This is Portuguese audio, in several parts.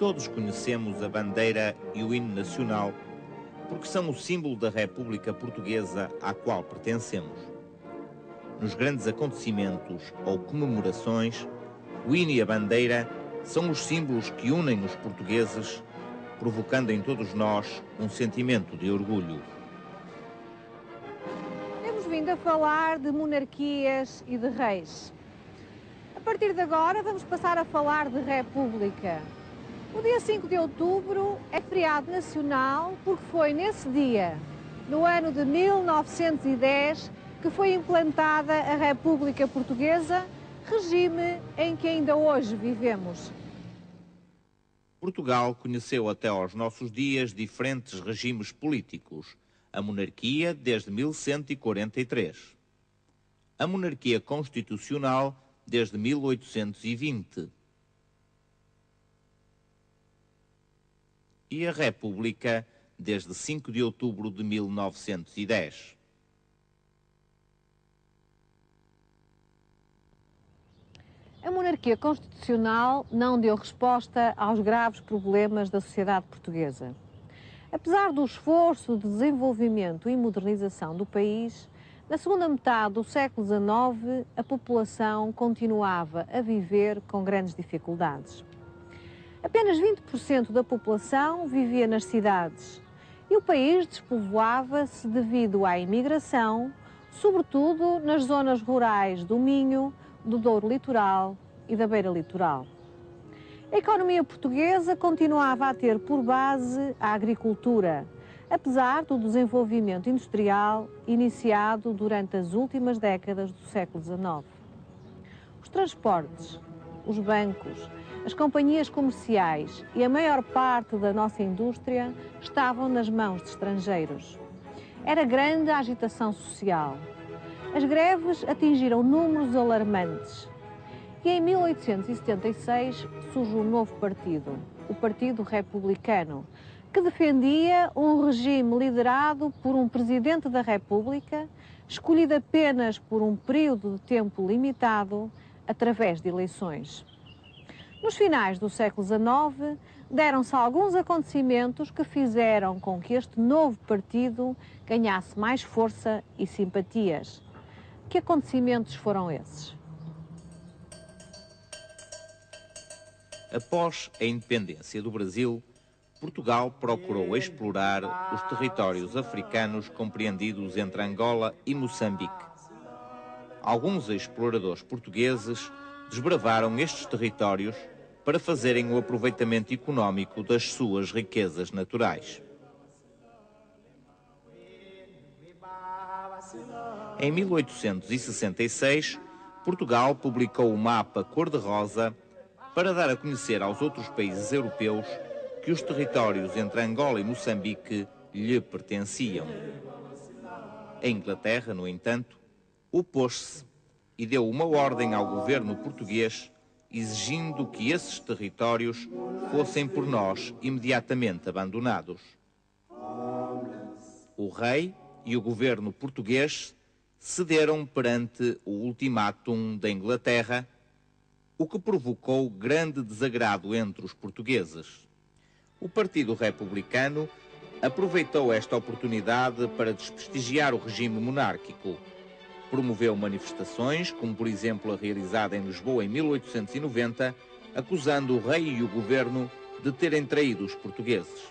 Todos conhecemos a bandeira e o hino nacional porque são o símbolo da República Portuguesa à qual pertencemos. Nos grandes acontecimentos ou comemorações, o hino e a bandeira são os símbolos que unem os portugueses, provocando em todos nós um sentimento de orgulho. Temos vindo a falar de monarquias e de reis. A partir de agora vamos passar a falar de república. O dia 5 de outubro é feriado nacional porque foi nesse dia, no ano de 1910, que foi implantada a República Portuguesa, regime em que ainda hoje vivemos. Portugal conheceu até aos nossos dias diferentes regimes políticos. A monarquia desde 1143. A monarquia constitucional desde 1820. E a República desde 5 de outubro de 1910. A monarquia constitucional não deu resposta aos graves problemas da sociedade portuguesa. Apesar do esforço de desenvolvimento e modernização do país, na segunda metade do século XIX, a população continuava a viver com grandes dificuldades. Apenas 20% da população vivia nas cidades e o país despovoava-se devido à imigração, sobretudo nas zonas rurais do Minho, do Douro Litoral e da Beira Litoral. A economia portuguesa continuava a ter por base a agricultura, apesar do desenvolvimento industrial iniciado durante as últimas décadas do século XIX. Os transportes, os bancos, as companhias comerciais e a maior parte da nossa indústria estavam nas mãos de estrangeiros. Era grande a agitação social. As greves atingiram números alarmantes. E em 1876 surge um novo partido, o Partido Republicano, que defendia um regime liderado por um Presidente da República, escolhido apenas por um período de tempo limitado, através de eleições. Nos finais do século XIX, deram-se alguns acontecimentos que fizeram com que este novo partido ganhasse mais força e simpatias. Que acontecimentos foram esses? Após a independência do Brasil, Portugal procurou explorar os territórios africanos compreendidos entre Angola e Moçambique. Alguns exploradores portugueses desbravaram estes territórios para fazerem o aproveitamento económico das suas riquezas naturais. Em 1866, Portugal publicou o mapa cor-de-rosa para dar a conhecer aos outros países europeus que os territórios entre Angola e Moçambique lhe pertenciam. A Inglaterra, no entanto, opôs-se e deu uma ordem ao governo português exigindo que esses territórios fossem por nós imediatamente abandonados. O rei e o governo português cederam perante o ultimátum da Inglaterra, o que provocou grande desagrado entre os portugueses. O Partido Republicano aproveitou esta oportunidade para desprestigiar o regime monárquico. Promoveu manifestações, como por exemplo a realizada em Lisboa em 1890, acusando o rei e o governo de terem traído os portugueses.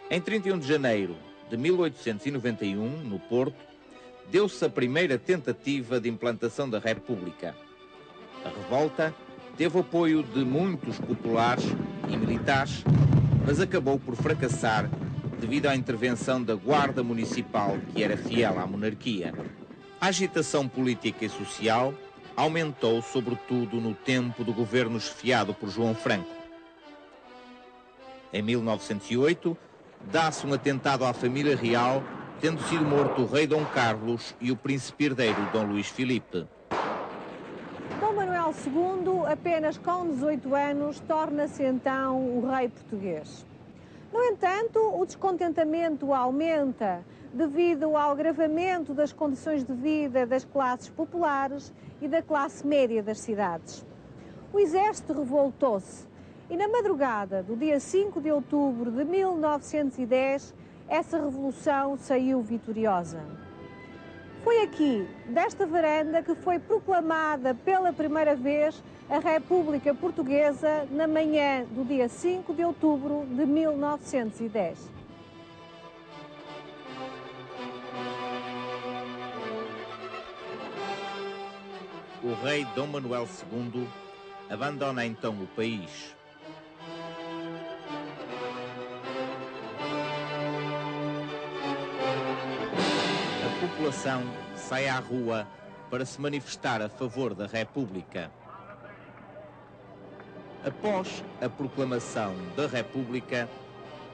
Em 31 de janeiro de 1891, no Porto, deu-se a primeira tentativa de implantação da República. A revolta teve apoio de muitos populares e militares, mas acabou por fracassar devido à intervenção da Guarda Municipal, que era fiel à monarquia. A agitação política e social aumentou, sobretudo, no tempo do governo esfiado por João Franco. Em 1908, dá-se um atentado à família real, tendo sido morto o rei Dom Carlos e o príncipe herdeiro Dom Luís Filipe. Dom Manuel II, apenas com 18 anos, torna-se então o rei português. No entanto, o descontentamento aumenta devido ao agravamento das condições de vida das classes populares e da classe média das cidades. O exército revoltou-se E na madrugada do dia 5 de outubro de 1910, essa revolução saiu vitoriosa. Foi aqui, desta varanda, que foi proclamada pela primeira vez a República Portuguesa na manhã do dia 5 de outubro de 1910. O rei Dom Manuel II abandona então o país. A população sai à rua para se manifestar a favor da República. Após a proclamação da República,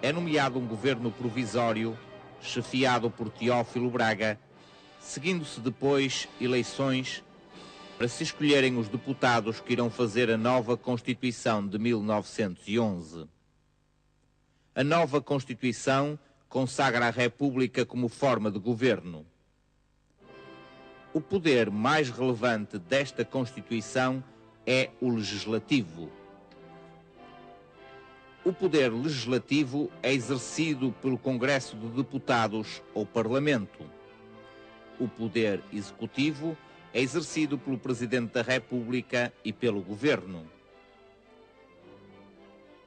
é nomeado um governo provisório, chefiado por Teófilo Braga, seguindo-se depois eleições para se escolherem os deputados que irão fazer a nova Constituição de 1911. A nova Constituição consagra a República como forma de governo. O poder mais relevante desta Constituição é o legislativo. O poder legislativo é exercido pelo Congresso de Deputados ou Parlamento. O poder executivo é exercido pelo Presidente da República e pelo Governo.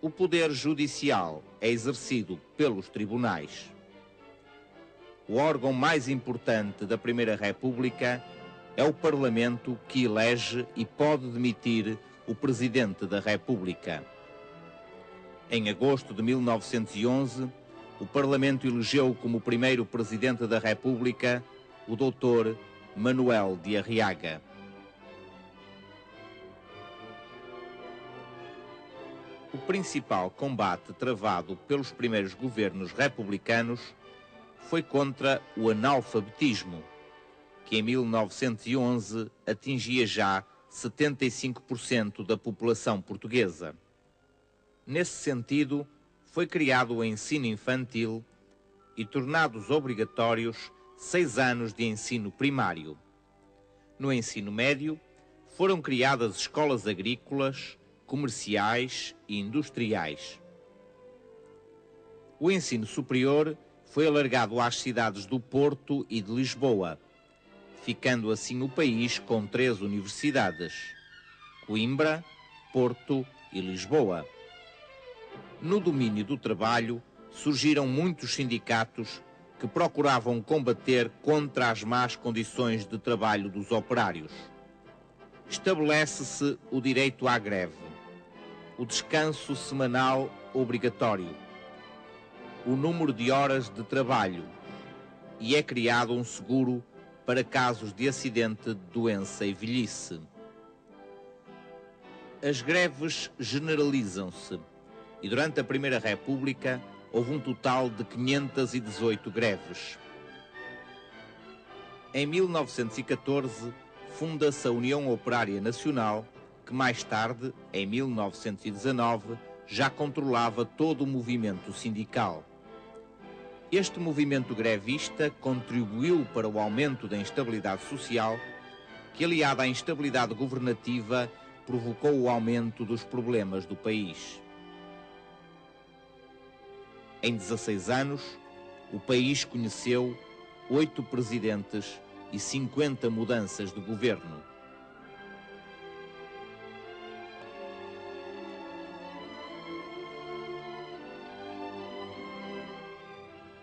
O poder judicial é exercido pelos tribunais. O órgão mais importante da Primeira República é o Parlamento, que elege e pode demitir o Presidente da República. Em agosto de 1911, o Parlamento elegeu como primeiro Presidente da República o Dr. Manuel de Arriaga. O principal combate travado pelos primeiros governos republicanos foi contra o analfabetismo, que em 1911 atingia já 75% da população portuguesa. Nesse sentido, foi criado o ensino infantil e tornados obrigatórios 6 anos de ensino primário. No ensino médio, foram criadas escolas agrícolas, comerciais e industriais. O ensino superior foi alargado às cidades do Porto e de Lisboa, ficando assim o país com 3 universidades: Coimbra, Porto e Lisboa. No domínio do trabalho, surgiram muitos sindicatos que procuravam combater contra as más condições de trabalho dos operários. Estabelece-se o direito à greve, o descanso semanal obrigatório, o número de horas de trabalho e é criado um seguro para casos de acidente, doença e velhice. As greves generalizam-se e durante a Primeira República houve um total de 518 greves. Em 1914, funda-se a União Operária Nacional, que mais tarde, em 1919, já controlava todo o movimento sindical. Este movimento grevista contribuiu para o aumento da instabilidade social, que, aliada à instabilidade governativa, provocou o aumento dos problemas do país. Em 16 anos, o país conheceu 8 presidentes e 50 mudanças de governo.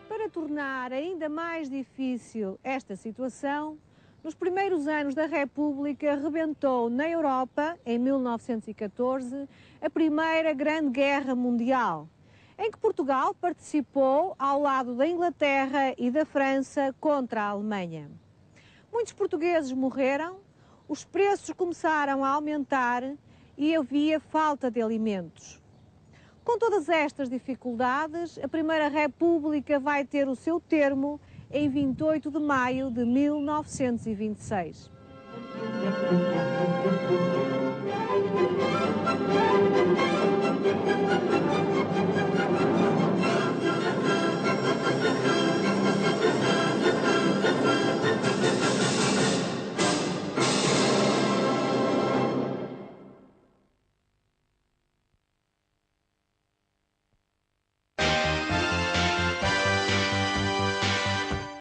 Para tornar ainda mais difícil esta situação, nos primeiros anos da República rebentou na Europa, em 1914, a Primeira Grande Guerra Mundial, em que Portugal participou ao lado da Inglaterra e da França contra a Alemanha. Muitos portugueses morreram, os preços começaram a aumentar e havia falta de alimentos. Com todas estas dificuldades, a Primeira República vai ter o seu termo em 28 de maio de 1926.